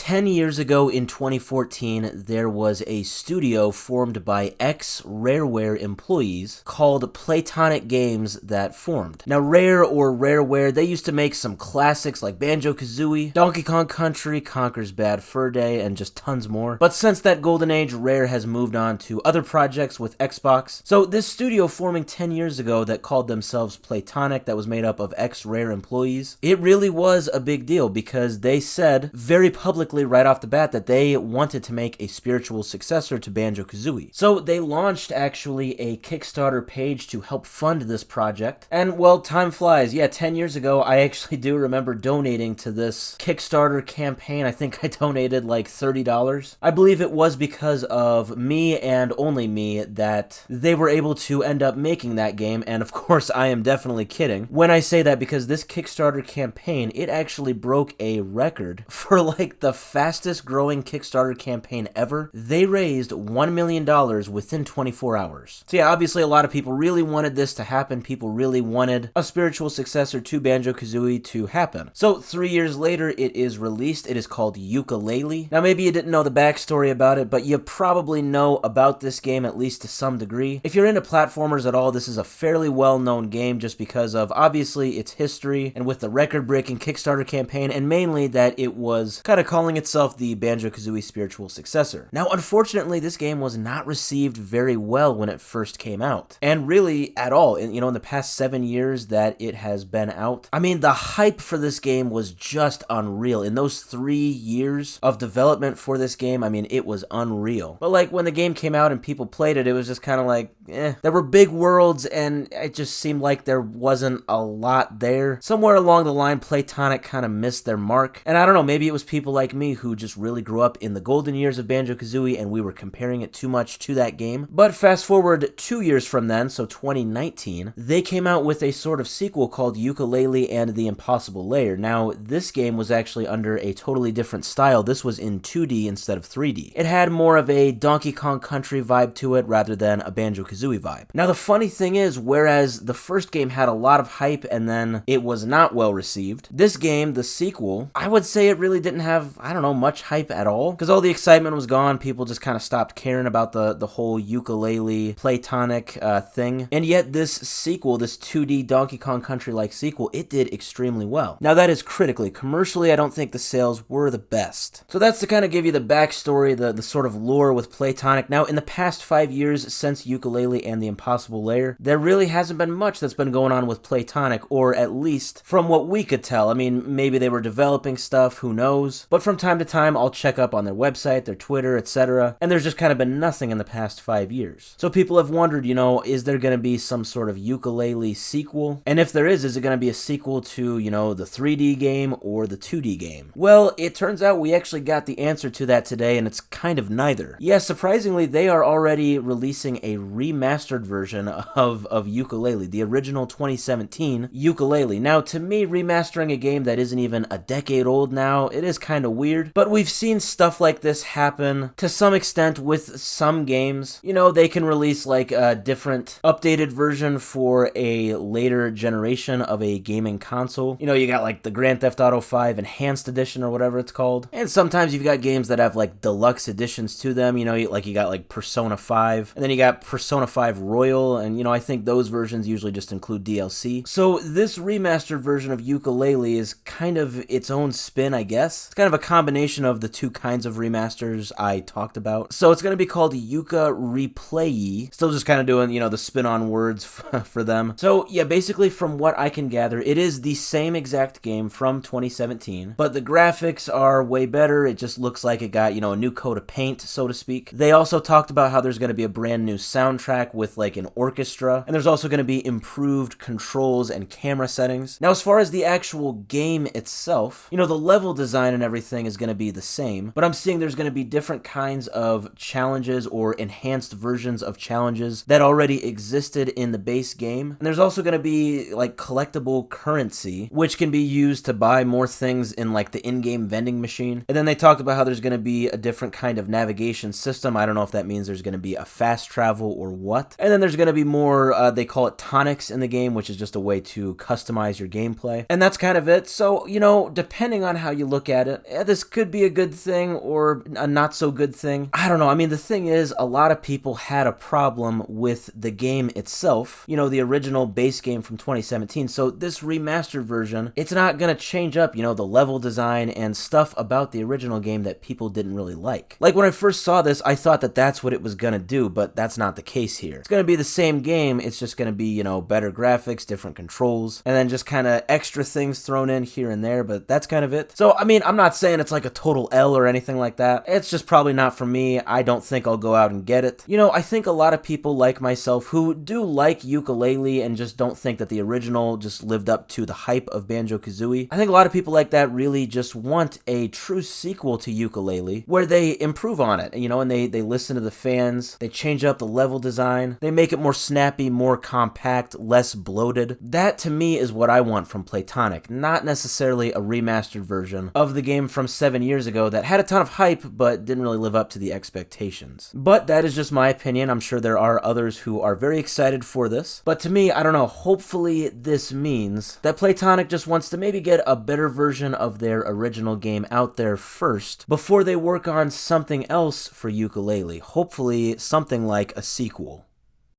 10 years ago in 2014, there was a studio formed by ex-Rareware employees called Playtonic Games that formed. Now, Rare or Rareware, they used to make some classics like Banjo-Kazooie, Donkey Kong Country, Conker's Bad Fur Day, and just tons more. But since that golden age, Rare has moved on to other projects with Xbox. So this studio forming 10 years ago that called themselves Playtonic, that was made up of ex-Rare employees, it really was a big deal because they said very publicly right off the bat that they wanted to make a spiritual successor to Banjo-Kazooie. So they launched actually a Kickstarter page to help fund this project. And well, time flies. Yeah, 10 years ago, I actually do remember donating to this Kickstarter campaign. I think I donated like $30. I believe it was because of me and only me that they were able to end up making that game. And of course, I am definitely kidding when I say that, because this Kickstarter campaign, it actually broke a record for like the fastest growing Kickstarter campaign ever. They raised $1 million within 24 hours. So yeah, obviously a lot of people really wanted this to happen. People really wanted a spiritual successor to Banjo-Kazooie to happen. So 3 years later, it is released. It is called Yooka-Laylee. Now maybe you didn't know the backstory about it, but you probably know about this game at least to some degree. If you're into platformers at all, this is a fairly well-known game just because of obviously its history and with the record-breaking Kickstarter campaign, and mainly that it was kind of calling itself the Banjo-Kazooie spiritual successor. Now, unfortunately, this game was not received very well when it first came out, and really at all. In the past 7 years that it has been out, I mean, the hype for this game was just unreal. In those 3 years of development for this game, I mean, it was unreal. But like when the game came out and people played it, it was just kind of like, there were big worlds, and it just seemed like there wasn't a lot there. Somewhere along the line, Playtonic kind of missed their mark. And I don't know, maybe it was people like me who just really grew up in the golden years of Banjo-Kazooie and we were comparing it too much to that game. But fast forward 2 years from then, so 2019, they came out with a sort of sequel called Yooka-Laylee and the Impossible Lair. Now, this game was actually under a totally different style. This was in 2D instead of 3D. It had more of a Donkey Kong Country vibe to it rather than a Banjo-Kazooie vibe. Now, the funny thing is, whereas the first game had a lot of hype and then it was not well received, this game, the sequel, I would say it really didn't have, I don't know, much hype at all, because all the excitement was gone. People just kind of stopped caring about the whole Yooka-Laylee Playtonic thing. And yet this sequel, this 2D Donkey Kong Country-like sequel, it did extremely well. Now that is critically. Commercially, I don't think the sales were the best. So that's to kind of give you the backstory, the sort of lore with Playtonic. Now, in the past 5 years since Yooka-Laylee and the Impossible Lair, there really hasn't been much that's been going on with Playtonic, or at least from what we could tell. I mean, maybe they were developing stuff, who knows? But from time to time, I'll check up on their website, their Twitter, etc., and there's just kind of been nothing in the past 5 years. So people have wondered, is there going to be some sort of Yooka-Laylee sequel? And if there is it going to be a sequel to, the 3D game or the 2D game? Well, it turns out we actually got the answer to that today, and it's kind of neither. Yeah, surprisingly, they are already releasing a remastered version of Yooka-Laylee, the original 2017 Yooka-Laylee. Now, to me, remastering a game that isn't even a decade old now, it is kind of weird, but we've seen stuff like this happen to some extent with some games. They can release like a different updated version for a later generation of a gaming console. You got like the Grand Theft Auto 5 Enhanced Edition or whatever it's called, and sometimes you've got games that have like deluxe editions to them. You got like Persona 5, and then you got Persona 5 Royal, and I think those versions usually just include DLC. So this remastered version of Yooka-Laylee is kind of its own spin, I guess. It's kind of a combination of the two kinds of remasters I talked about. So it's going to be called Yooka-Replaylee. Still just kind of doing, the spin on words for them. So yeah, basically from what I can gather, it is the same exact game from 2017, but the graphics are way better. It just looks like it got, a new coat of paint, so to speak. They also talked about how there's going to be a brand new soundtrack with like an orchestra, and there's also going to be improved controls and camera settings. Now, as far as the actual game itself, the level design and everything is going to be the same, but I'm seeing there's going to be different kinds of challenges or enhanced versions of challenges that already existed in the base game. And there's also going to be like collectible currency, which can be used to buy more things in like the in-game vending machine. And then they talked about how there's going to be a different kind of navigation system. I don't know if that means there's going to be a fast travel or what. And then there's going to be more, they call it tonics in the game, which is just a way to customize your gameplay. And that's kind of it. So, depending on how you look at it, this this could be a good thing or a not so good thing. I don't know. I mean, the thing is, a lot of people had a problem with the game itself, you know, the original base game from 2017. So this remastered version, it's not going to change up, you know, the level design and stuff about the original game that people didn't really like. Like when I first saw this, I thought that that's what it was going to do, but that's not the case here. It's going to be the same game. It's just going to be, you know, better graphics, different controls, and then just kind of extra things thrown in here and there, but that's kind of it. So, I mean, I'm not saying it's like a total L or anything like that. It's just probably not for me. I don't think I'll go out and get it. You know, I think a lot of people like myself who do like Yooka-Laylee and just don't think that the original just lived up to the hype of Banjo-Kazooie. I think a lot of people like that really just want a true sequel to Yooka-Laylee where they improve on it, you know, and they listen to the fans, they change up the level design, they make it more snappy, more compact, less bloated. That to me is what I want from Playtonic, not necessarily a remastered version of the game from 7 years ago that had a ton of hype but didn't really live up to the expectations. But that is just my opinion. I'm sure there are others who are very excited for this. But to me, I don't know, hopefully this means that Playtonic just wants to maybe get a better version of their original game out there first before they work on something else for Yooka-Laylee. Hopefully something like a sequel.